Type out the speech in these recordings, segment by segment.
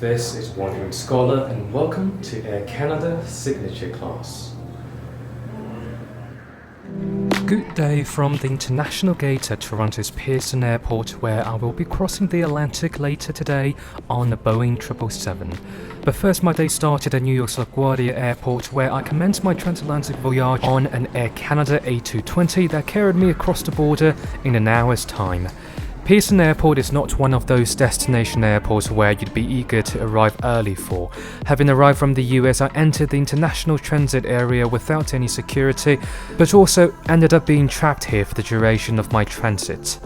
This is Wandering Scholar and welcome to Air Canada Signature Class. Good day from the international gate at Toronto's Pearson Airport, where I will be crossing the Atlantic later today on a Boeing 777. But first my day started at New York's LaGuardia Airport, where I commenced my transatlantic voyage on an Air Canada A220 that carried me across the border in an hour's time. Pearson Airport is not one of those destination airports where you'd be eager to arrive early for. Having arrived from the US, I entered the international transit area without any security, but also ended up being trapped here for the duration of my transit.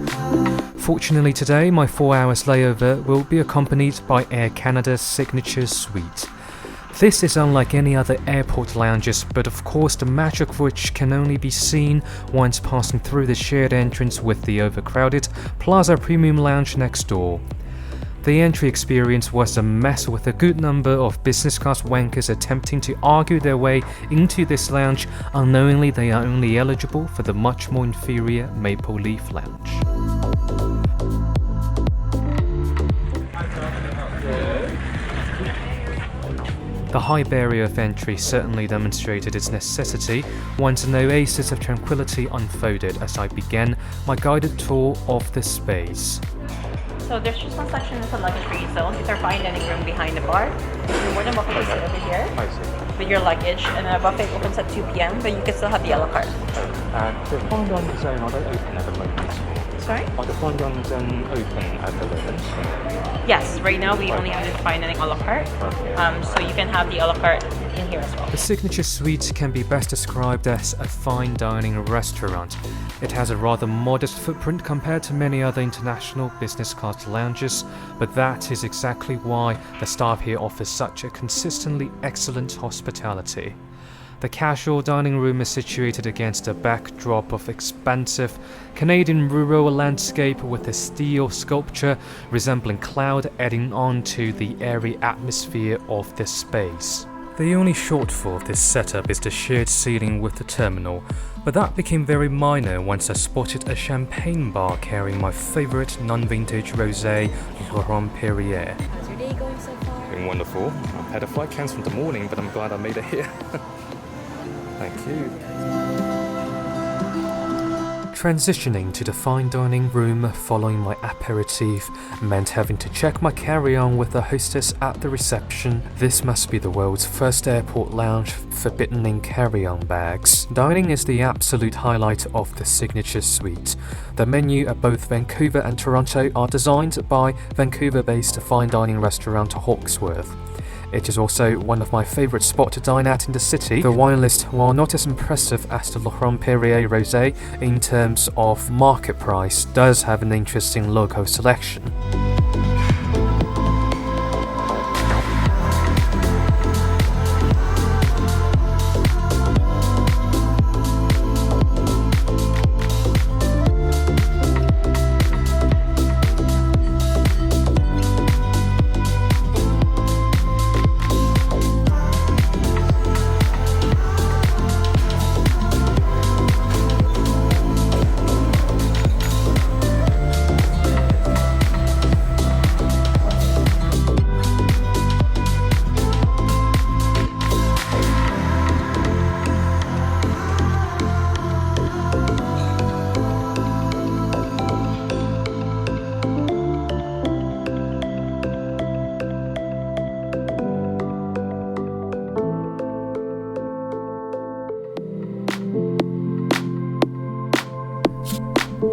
Fortunately today, my 4 hours layover will be accompanied by Air Canada's Signature Suite. This is unlike any other airport lounges, but of course the magic of which can only be seen once passing through the shared entrance with the overcrowded Plaza Premium Lounge next door. The entry experience was a mess, with a good number of business class wankers attempting to argue their way into this lounge, unknowingly they are only eligible for the much more inferior Maple Leaf Lounge. The high barrier of entry certainly demonstrated its necessity once an oasis of tranquility unfolded as I began my guided tour of the space. So there's just one section that's a luggage-free zone. It's our fine dining room behind the bar. You're more than welcome to sit over here with your luggage, and the buffet opens at 2 p.m, but you can still have the a la carte. The fine dining zone, are they open at the moment? Sorry? Are the fine dining zone open at the moment? Yes, right now we only have the fine dining a la carte, so you can have the a la carte in here as well. The Signature Suite can be best described as a fine dining restaurant. It has a rather modest footprint compared to many other international business class lounges, but that is exactly why the staff here offers such a consistently excellent hospitality. The casual dining room is situated against a backdrop of expansive Canadian rural landscape with a steel sculpture resembling cloud adding on to the airy atmosphere of this space. The only shortfall of this setup is the shared ceiling with the terminal, but that became very minor once I spotted a champagne bar carrying my favourite non-vintage rosé, Laurent Perrier. How's your day going so far? Been wonderful. I've had a flight cancelled in the morning, but I'm glad I made it here. Thank you. Transitioning to the fine dining room following my aperitif meant having to check my carry-on with the hostess at the reception. This must be the world's first airport lounge forbidden in carry-on bags. Dining is the absolute highlight of the Signature Suite. The menu at both Vancouver and Toronto are designed by Vancouver-based fine dining restaurant Hawksworth. It is also one of my favourite spots to dine at in the city. The wine list, while not as impressive as the Laurent Perrier Rose in terms of market price, does have an interesting logo selection.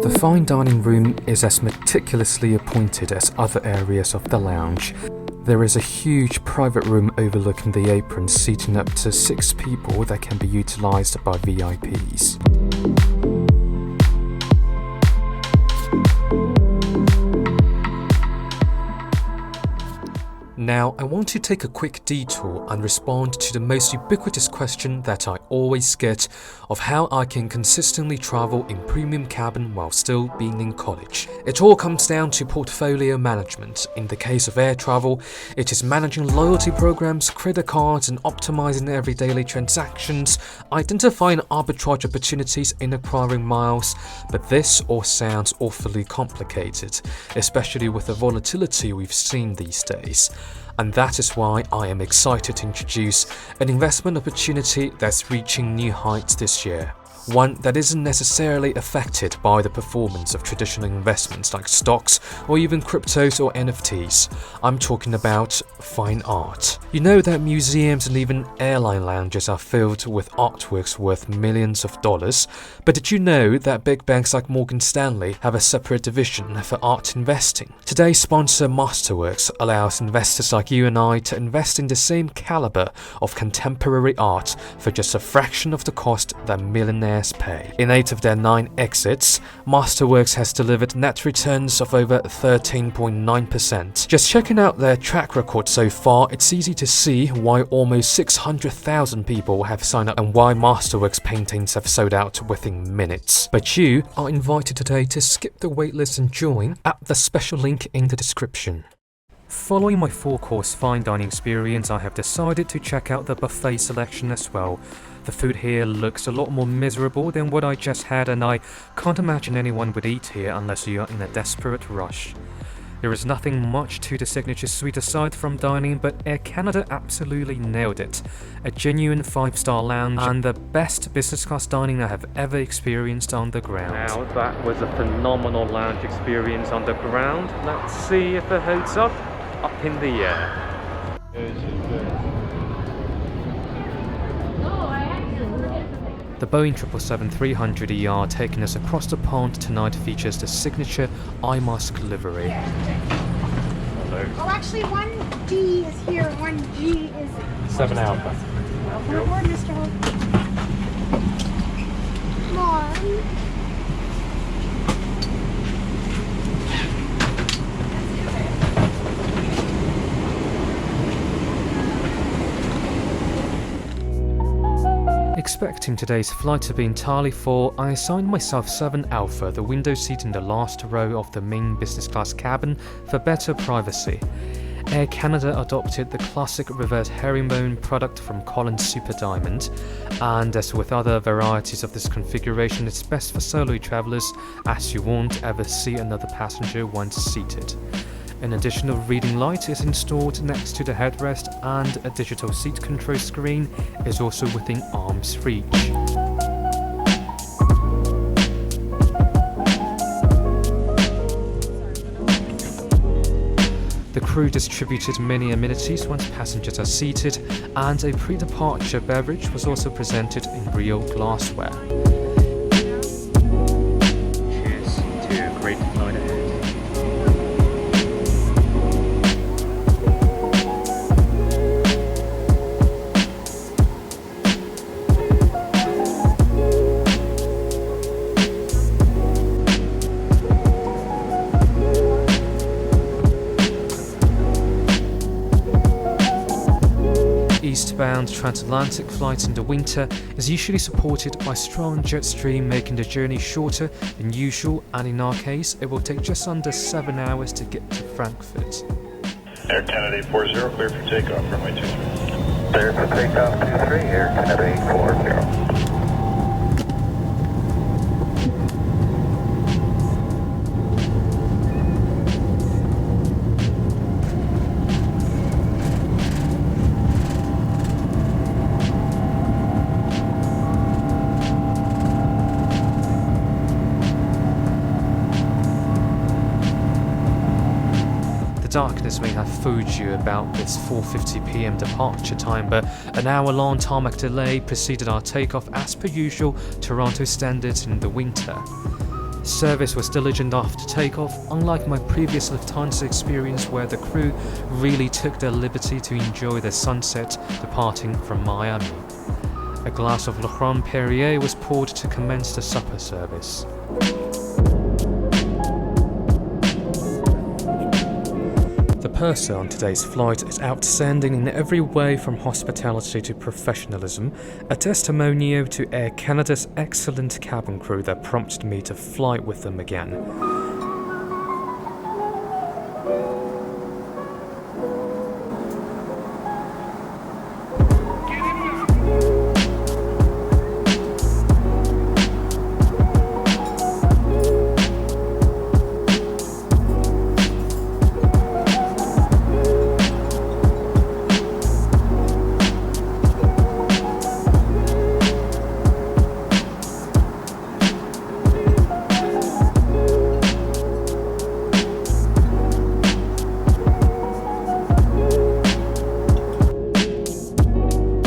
The fine dining room is as meticulously appointed as other areas of the lounge. There is a huge private room overlooking the apron, seating up to 6 people that can be utilised by VIPs. Now, I want to take a quick detour and respond to the most ubiquitous question that I always get of how I can consistently travel in premium cabin while still being in college. It all comes down to portfolio management. In the case of air travel, it is managing loyalty programs, credit cards, and optimizing every daily transactions, identifying arbitrage opportunities in acquiring miles, but this all sounds awfully complicated, especially with the volatility we've seen these days. And that is why I am excited to introduce an investment opportunity that's reaching new heights this year. One that isn't necessarily affected by the performance of traditional investments like stocks or even cryptos or NFTs. I'm talking about fine art. You know that museums and even airline lounges are filled with artworks worth millions of dollars, but did you know that big banks like Morgan Stanley have a separate division for art investing? Today's sponsor Masterworks allows investors like you and I to invest in the same caliber of contemporary art for just a fraction of the cost that millionaires pay. In 8 of their 9 exits, Masterworks has delivered net returns of over 13.9%. Just checking out their track record so far, it's easy to see why almost 600,000 people have signed up and why Masterworks paintings have sold out within minutes. But you are invited today to skip the waitlist and join at the special link in the description. Following my 4-course fine dining experience, I have decided to check out the buffet selection as well. The food here looks a lot more miserable than what I just had, and I can't imagine anyone would eat here unless you are in a desperate rush. There is nothing much to the signature suite aside from dining, but Air Canada absolutely nailed it. A genuine 5-star lounge and the best business class dining I have ever experienced on the ground. Now that was a phenomenal lounge experience on the ground. Let's see if it holds up in the air. The Boeing 777-300ER taking us across the pond tonight features the signature eye mask livery. Oh, actually, 1D is here, 1G is 7 Alpha. Forward, Mr. Hope. Come on. Expecting today's flight to be entirely full, I assigned myself 7 Alpha, the window seat in the last row of the main business class cabin for better privacy. Air Canada adopted the classic reverse herringbone product from Collins Super Diamond, and as with other varieties of this configuration, it's best for solo travelers as you won't ever see another passenger once seated. An additional reading light is installed next to the headrest, and a digital seat control screen is also within arm's reach. The crew distributed many amenities once passengers are seated, and a pre-departure beverage was also presented in real glassware. Cheers to a great night ahead. Eastbound transatlantic flights in the winter is usually supported by strong jet stream, making the journey shorter than usual, and in our case it will take just under 7 hours to get to Frankfurt. Air Canada 840, clear for takeoff, runway 23. Clear for takeoff 23, Air Canada 840. Darkness may have fooled you about this 4:50 p.m. departure time, but an hour-long tarmac delay preceded our takeoff as per usual Toronto standards in the winter. Service was diligent after takeoff, unlike my previous Lufthansa experience where the crew really took their liberty to enjoy the sunset departing from Miami. A glass of Laurent Perrier was poured to commence the supper service. The purser on today's flight is outstanding in every way from hospitality to professionalism, a testimonial to Air Canada's excellent cabin crew that prompted me to fly with them again.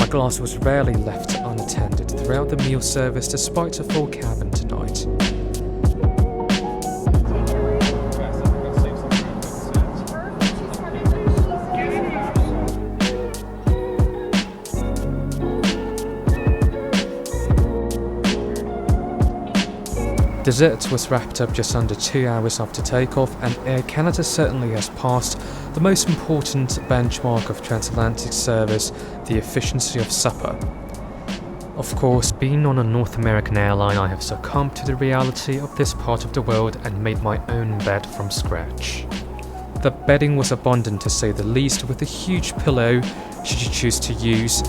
My glass was rarely left unattended throughout the meal service despite a full cabin tonight. Dessert was wrapped up just under 2 hours after takeoff, and Air Canada certainly has passed the most important benchmark of transatlantic service, the efficiency of supper. Of course, being on a North American airline, I have succumbed to the reality of this part of the world and made my own bed from scratch. The bedding was abundant to say the least, with a huge pillow should you choose to use.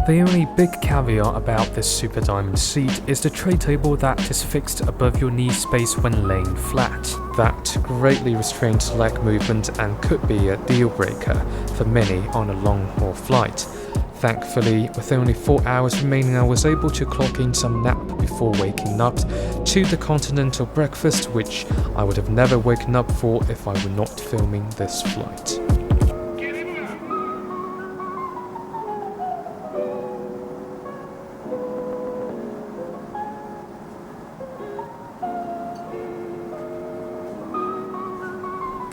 The only big caveat about this Super Diamond seat is the tray table that is fixed above your knee space when laying flat. That greatly restrains leg movement and could be a deal breaker for many on a long haul flight. Thankfully, with only 4 hours remaining, I was able to clock in some nap before waking up to the continental breakfast, which I would have never woken up for if I were not filming this flight.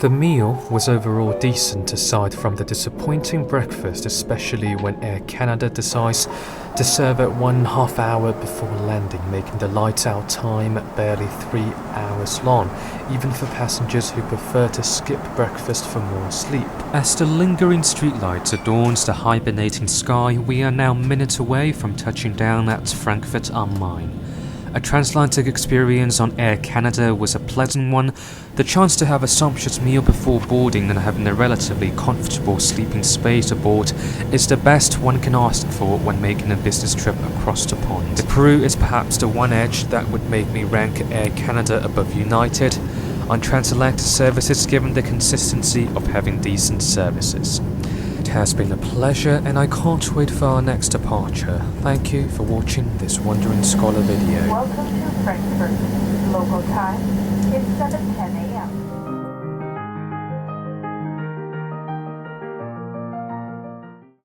The meal was overall decent aside from the disappointing breakfast, especially when Air Canada decides to serve it 1.5 hours before landing, making the lights out time barely 3 hours long, even for passengers who prefer to skip breakfast for more sleep. As the lingering streetlights adorns the hibernating sky, we are now minutes away from touching down at Frankfurt am Main. A transatlantic experience on Air Canada was a pleasant one. The chance to have a sumptuous meal before boarding and having a relatively comfortable sleeping space aboard is the best one can ask for when making a business trip across the pond. The crew is perhaps the one edge that would make me rank Air Canada above United on transatlantic services, given the consistency of having decent services. It has been a pleasure, and I can't wait for our next departure. Thank you for watching this Wandering Scholar video. Welcome to Frankfurt. Local time is 7:10